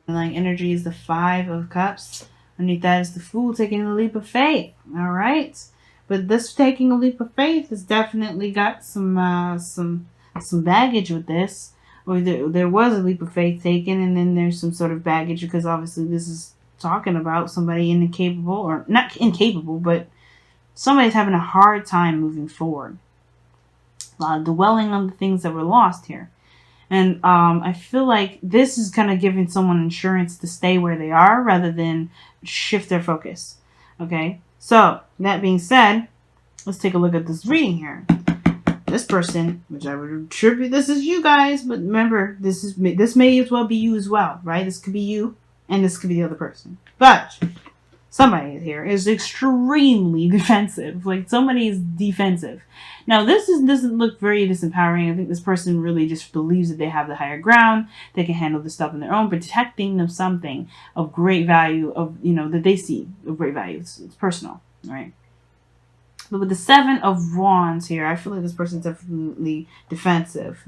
Like energy is the Five of Cups. Underneath that is the Fool taking a leap of faith. All right, but this taking a leap of faith has definitely got some baggage with this. Or there was a leap of faith taken, and then there's some sort of baggage because obviously this is talking about somebody incapable, or not incapable, but somebody's having a hard time moving forward. Dwelling on the things that were lost here. And I feel like this is kind of giving someone insurance to stay where they are rather than shift their focus. Okay, so that being said, let's take a look at this reading here. This person, which I would attribute this is you guys, but remember, this may as well be you as well, right? This could be you, and this could be the other person. But somebody here is extremely defensive. Like somebody is defensive. Now doesn't look very disempowering. I think this person really just believes that they have the higher ground. They can handle this stuff on their own, protecting them something of great value that they see of great value. It's personal, right? But with the Seven of Wands here, I feel like this person's definitely defensive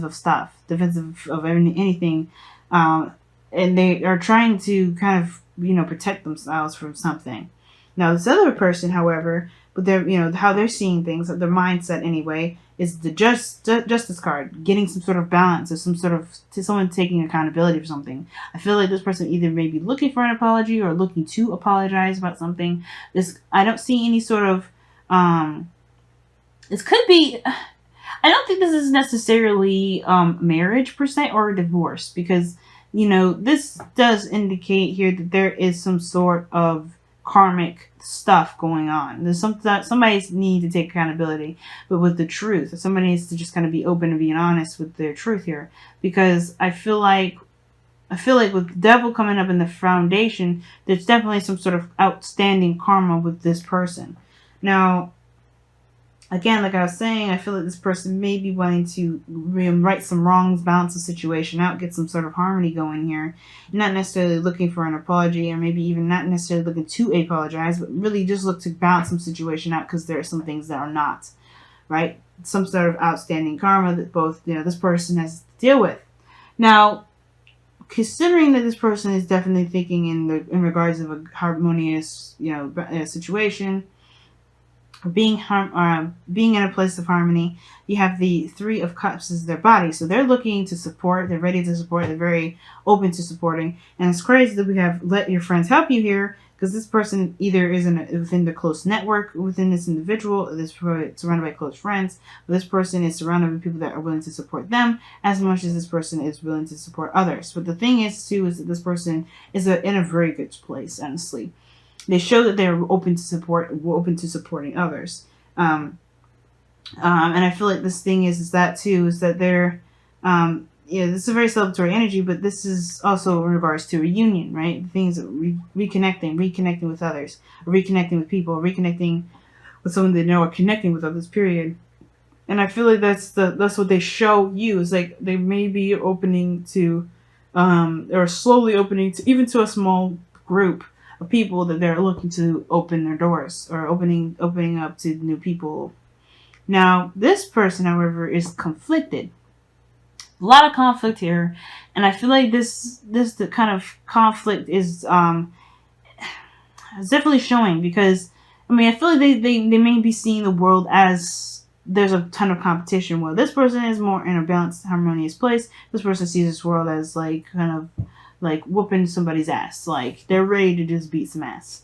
of stuff, defensive of anything, and they are trying to kind of protect themselves from something. Now this other person, however, but they're how they're seeing things, their mindset anyway, is the justice card, getting some sort of balance or some sort of someone taking accountability for something. I feel like this person either may be looking for an apology or looking to apologize about something. I don't see any sort of this could be. I don't think this is necessarily marriage per se or divorce, because this does indicate here that there is some sort of karmic stuff going on. There's somebody's need to take accountability, but with the truth. Somebody needs to just kind of be open and being honest with their truth here, because I feel like with the devil coming up in the foundation, there's definitely some sort of outstanding karma with this person. Now, again, like I was saying, I feel like this person may be wanting to right some wrongs, balance the situation out, get some sort of harmony going here. Not necessarily looking for an apology, or maybe even not necessarily looking to apologize, but really just look to balance some situation out, because there are some things that are not, right? Some sort of outstanding karma that both, this person has to deal with. Now, considering that this person is definitely thinking in regards of a harmonious, situation, being in a place of harmony, you have the Three of Cups as their body. So they're looking to support, they're ready to support, they're very open to supporting. And it's crazy that we have let your friends help you here, because this person either is within the close network within this individual, this surrounded by close friends, but this person is surrounded by people that are willing to support them as much as this person is willing to support others. But the thing is too is that this person is in a very good place, honestly. They show that they're open to supporting others, and I feel like this thing is that they're, this is a very celebratory energy, but this is also in regards to reunion, right? Things that reconnecting with others, reconnecting with people, reconnecting with someone they know, or connecting with others. Period. And I feel like that's what they show you, is like they may be opening to, or slowly opening to, even to a small group of people that they're looking to open their doors, or opening up to new people. Now, this person, however, is conflicted. A lot of conflict here, and I feel like the kind of conflict is definitely showing, because I feel like they may be seeing the world as there's a ton of competition. Well, this person is more in a balanced, harmonious place. This person sees this world as like kind of like whooping somebody's ass. Like they're ready to just beat some ass.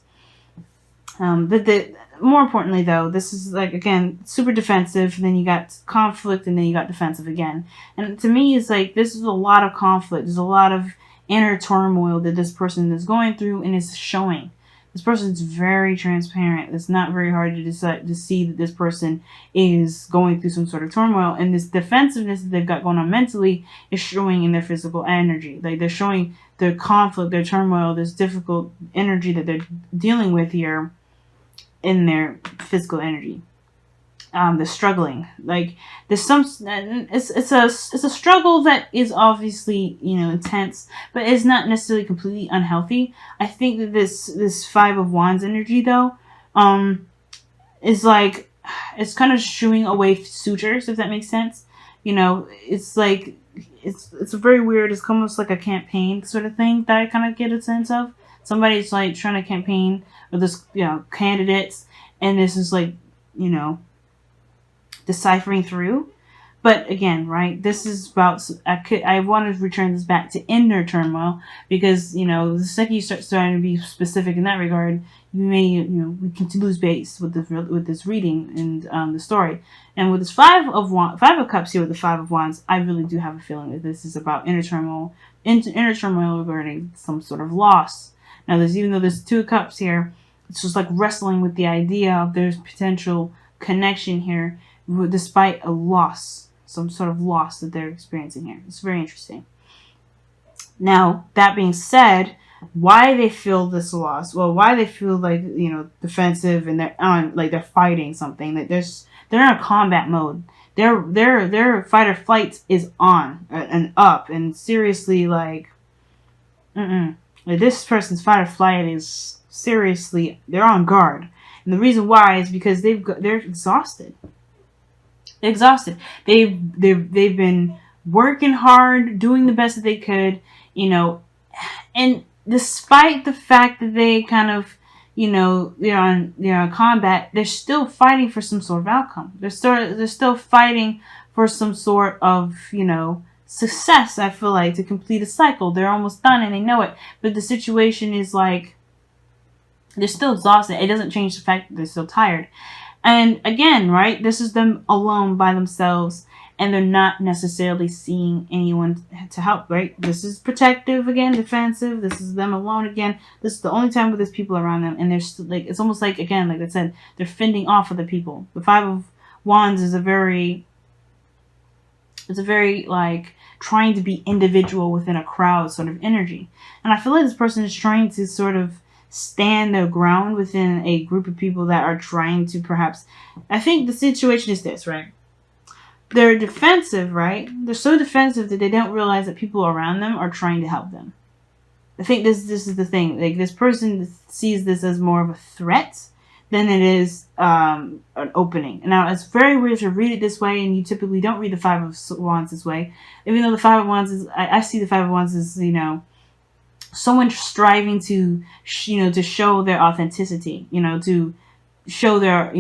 But more importantly, though, this is like, again, super defensive. Then you got conflict, and then you got defensive again. And to me, it's like this is a lot of conflict. There's a lot of inner turmoil that this person is going through, and is showing. This person's very transparent. It's not very hard to decide to see that this person is going through some sort of turmoil, and this defensiveness that they've got going on mentally is showing in their physical energy. Like they're showing their conflict, their turmoil, this difficult energy that they're dealing with here in their physical energy. They're struggling. Like there's it's a struggle that is obviously intense, but it's not necessarily completely unhealthy. I think that this Five of Wands energy, though, is like, it's kind of shooing away suitors, if that makes sense. It's like it's very weird. It's almost like a campaign sort of thing that I kind of get a sense of. Somebody's like trying to campaign with this, candidates, and this is like, you know, deciphering through. But again, right, this is about, I want to return this back to inner turmoil, because, the second you start starting to be specific in that regard, you may, we can lose base with this reading and the story. And with this Five of Cups here with the Five of Wands, I really do have a feeling that this is about inner turmoil regarding some sort of loss. Now, even though there's Two of Cups here, it's just like wrestling with the idea of there's potential connection here, despite a loss, some sort of loss that they're experiencing here. It's very interesting. Now, that being said, why they feel this loss? Well, why they feel like, defensive, and they're fighting something. That they're in a combat mode. Their fight or flight is on and up, and seriously, like, this person's fight or flight is seriously, they're on guard. And the reason why is because they're exhausted. They're exhausted. They've been working hard, doing the best that they could, and despite the fact that they kind of, they're on combat, they're still fighting for some sort of outcome. They're still fighting for some sort of, success, I feel like, to complete a cycle. They're almost done and they know it. But the situation is like, they're still exhausted. It doesn't change the fact that they're still tired. And again, right, this is them alone by themselves, and they're not necessarily seeing anyone to help, right? This is protective again, defensive. This is them alone again. This is the only time where there's people around them, and there's like, it's almost like, again, like I said, they're fending off other people. The Five of Wands is a very like trying to be individual within a crowd sort of energy. And I feel like this person is trying to sort of stand their ground within a group of people that are trying to perhaps, I think the situation is this, right? They're defensive, right? They're so defensive that they don't realize that people around them are trying to help them. I think this is the thing. Like, this person sees this as more of a threat than it is an opening. Now, it's very weird to read it this way, and you typically don't read the Five of Wands this way. Even though the Five of Wands is, I see the Five of Wands as, someone striving to, to show their authenticity, to show their,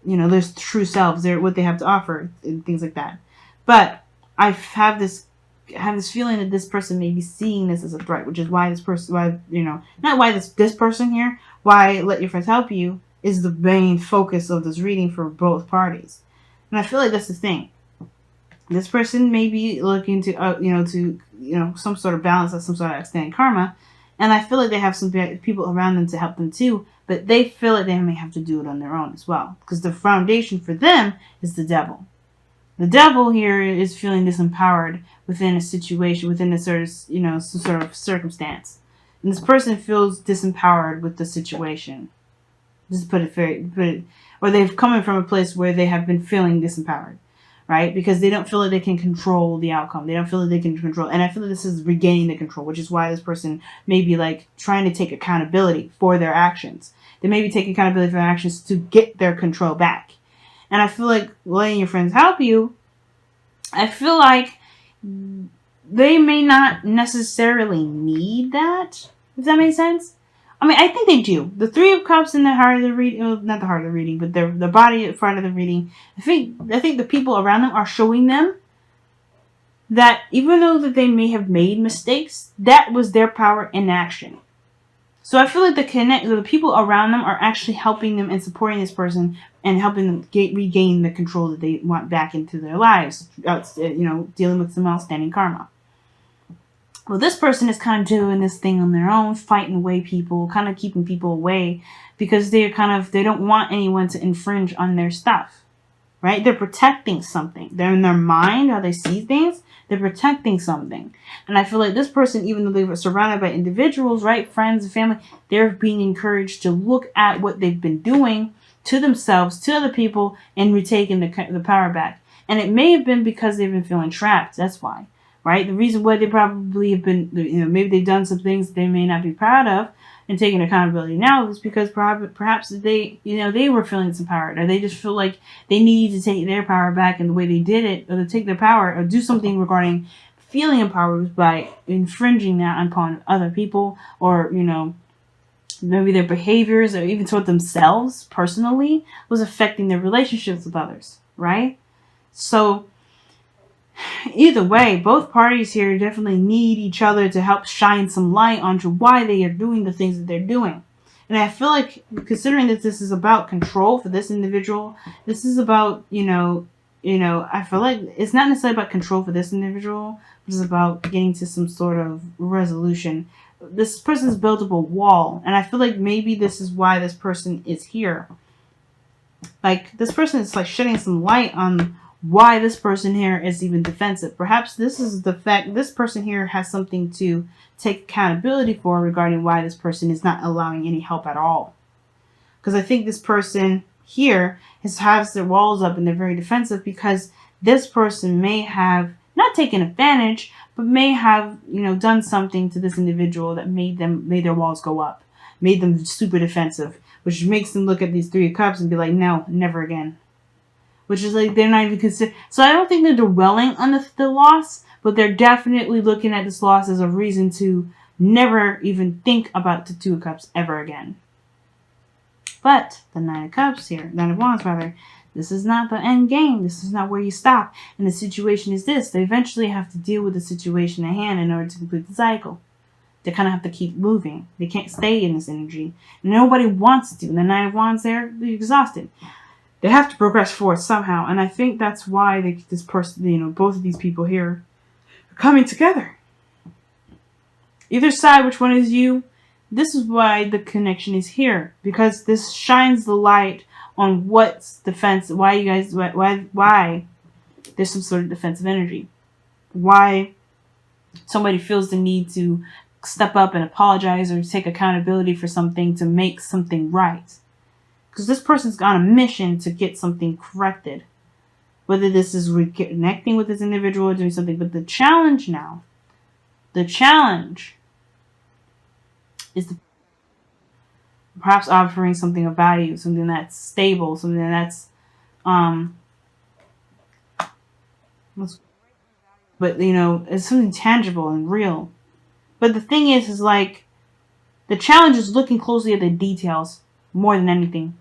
their true selves, what they have to offer, and things like that. But I have this feeling that this person may be seeing this as a threat, which is why this person, not why this person here, why Let Your Friends Help You is the main focus of this reading for both parties. And I feel like that's the thing. This person may be looking to, some sort of balance, some sort of extended karma. And I feel like they have some people around them to help them too, but they feel like they may have to do it on their own as well. Because the foundation for them is the devil. The devil here is feeling disempowered within a situation, within a sort of, some sort of circumstance. And this person feels disempowered with the situation. Just or they've come from a place where they have been feeling disempowered. Right? Because they don't feel like they can control the outcome. They don't feel like they can control. And I feel like this is regaining the control, which is why this person may be like trying to take accountability for their actions. They may be taking accountability for their actions to get their control back. And I feel like letting your friends help you, I feel like they may not necessarily need that, if that makes sense. I mean, I think they do. The Three of Cups in the heart of the reading, not the heart of the reading, but the body part of the reading. I think the people around them are showing them that even though that they may have made mistakes, that was their power in action. So I feel like the people around them are actually helping them and supporting this person and helping them regain the control that they want back into their lives. Dealing with some outstanding karma. Well, this person is kind of doing this thing on their own, fighting away people, kind of keeping people away because they don't want anyone to infringe on their stuff, right? They're protecting something. They're in their mind, how they see things, they're protecting something. And I feel like this person, even though they were surrounded by individuals, right, friends and family, they're being encouraged to look at what they've been doing to themselves, to other people, and retaking the power back. And it may have been because they've been feeling trapped. That's why. right? The reason why they probably have been, maybe they've done some things they may not be proud of and taking accountability now is because perhaps they, they were feeling disempowered, or they just feel like they need to take their power back, and the way they did it, or to take their power or do something regarding feeling empowered by infringing that upon other people, or, maybe their behaviors or even toward themselves personally was affecting their relationships with others, right? So either way, both parties here definitely need each other to help shine some light onto why they are doing the things that they're doing. And I feel like, considering that this is about control for this individual, this is about, I feel like it's not necessarily about control for this individual, but it's about getting to some sort of resolution. This person's built up a wall, and I feel like maybe this is why this person is here. Like, this person is like shedding some light on why this person here is even defensive. Perhaps this is the fact this person here has something to take accountability for regarding why this person is not allowing any help at all. Because I think this person here has their walls up and they're very defensive because this person may have not taken advantage, but may have, done something to this individual that made their walls go up, made them super defensive, which makes them look at these Three of Cups and be like, no, never again. Which is like, they're not even considered. So I don't think they're dwelling on the loss, but they're definitely looking at this loss as a reason to never even think about the Two of Cups ever again. But the Nine of Cups here, Nine of Wands rather, this is not the end game. This is not where you stop. And the situation is this. They eventually have to deal with the situation at hand in order to complete the cycle. They kind of have to keep moving. They can't stay in this energy. Nobody wants to. The Nine of Wands there, they're exhausted. They have to progress forward somehow. And I think that's why this person, both of these people here are coming together. Either side, which one is you? This is why the connection is here. Because this shines the light on what's defense, why you guys, why there's some sort of defensive energy. Why somebody feels the need to step up and apologize or take accountability for something to make something right. Because this person's on a mission to get something corrected. Whether this is reconnecting with this individual or doing something. But the challenge is perhaps offering something of value, something that's stable, something that's, it's something tangible and real. But the thing is like, the challenge is looking closely at the details more than anything.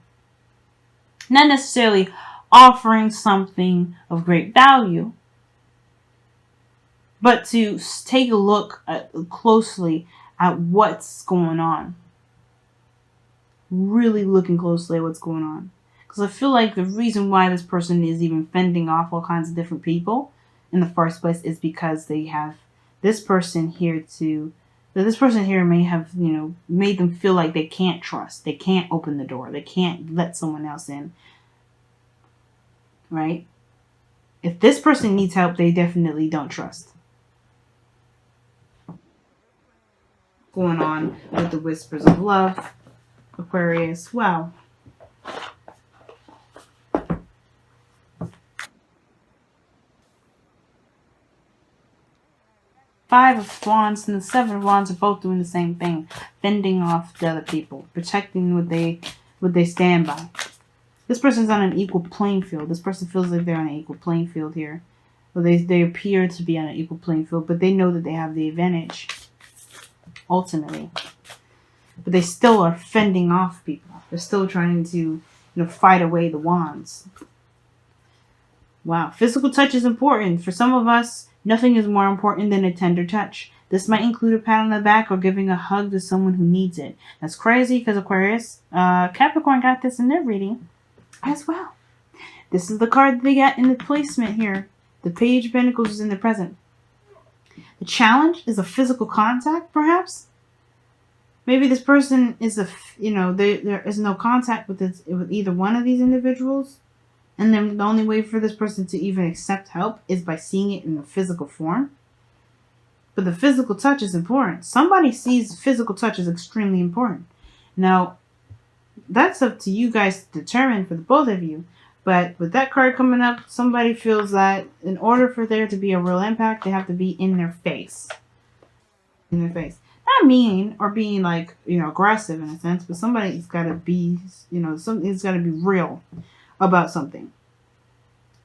Not necessarily offering something of great value, but to take a look closely at what's going on. Really looking closely at what's going on. Because I feel like the reason why this person is even fending off all kinds of different people in the first place is because they have this person here this person here may have, made them feel like they can't trust. They can't open the door. They can't let someone else in. Right? If this person needs help, they definitely don't trust. Going on with the Whispers of Love, Aquarius. Wow. Five of Wands and the Seven of Wands are both doing the same thing. Fending off the other people. Protecting what they stand by. This person's on an equal playing field. This person feels like they're on an equal playing field here. Well, they appear to be on an equal playing field, but they know that they have the advantage. Ultimately. But they still are fending off people. They're still trying to, fight away the wands. Wow. Physical touch is important. For some of us, nothing is more important than a tender touch. This might include a pat on the back or giving a hug to someone who needs it. That's crazy because Aquarius, Capricorn got this in their reading as well. This is the card that they got in the placement here. The Page of Pentacles is in the present. The challenge is a physical contact, perhaps. Maybe this person is there is no contact with either one of these individuals. And then the only way for this person to even accept help is by seeing it in a physical form. But the physical touch is important. Somebody sees physical touch as extremely important. Now, that's up to you guys to determine for the both of you. But with that card coming up, somebody feels that in order for there to be a real impact, they have to be in their face. In their face. Not mean or being like, aggressive in a sense, but somebody's got to be, something's got to be real about something.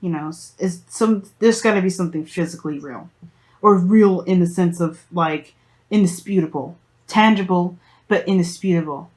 There's got to be something physically real, or real in the sense of like indisputable, tangible, but indisputable.